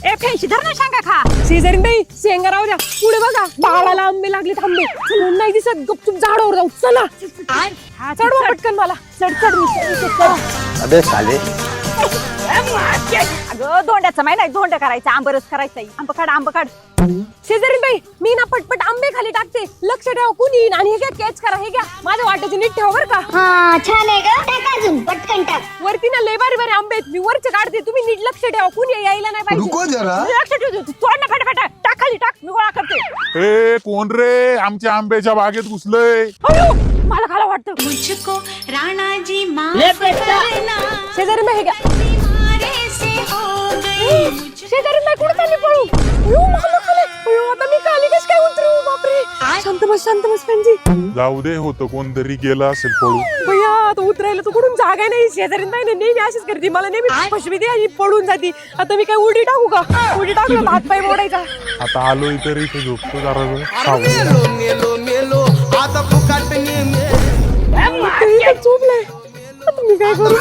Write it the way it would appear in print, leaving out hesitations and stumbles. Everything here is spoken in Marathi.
ए फेशी धर ना शेंगा खा. शेजारी नाही शेंगा राहू द्या. पुढे बघा बाळाला आंबे लागलेत आंबे. चल नाही दिसत गपचूप झाडावर जाऊ. चला चढवा पटकन मला. चढ अबे साले अगं धोंड्याचं माहिती नाही धोंड करायचं आंबरस करायचं आंब काढ. शेजारी बाई मी ना पटपट आंबे खाली टाकते. लक्ष ठेवा कुणी येईन आणि हे घ्या कॅच करा. हे घ्या माझ्या वाट्याची नीट ठेवा बरं का. हा छान आहे ग. टाक अजून पटकन टाक. वरती ना लय बारी बारी आंबे आहेत. मी वरचे काढते तुम्ही नीट लक्ष ठेवा. कुणी यायला नाही पाहिजे. रुको जरा. लक्ष ठेव तोड ना फटाफट टाक खाली टाक मी गोळा करते. ए कोण रे आमच्या आंब्याच्या बागेत घुसलंय. अयो मला खाला वाटतं. मुझको राणा जी माफ करना शेजारी बाई हे घ्या. तुम्हारे से हो गई. शेजारी बाई कुठे चालली पळू. अयो मला खाले. अयो आता मी खाली कशी काय उतरू. बापरे शांत बस फॅनजी. जाऊ दे होतं कोणतरी गेलं असेल पळून. भैया आता उतरायला तर कुठून जागा नाही. शेजारी नाही ना नेहमी अशीच करते. मला नेहमी फसवी दे आणि पळून जाते. आता मी काय उडी टाकू का. उडी टाकलं हात पाय मोडायचा. आता आलोय तर इथे झोपतो जरा वेळ. चुकलंय. आता मी काय करू.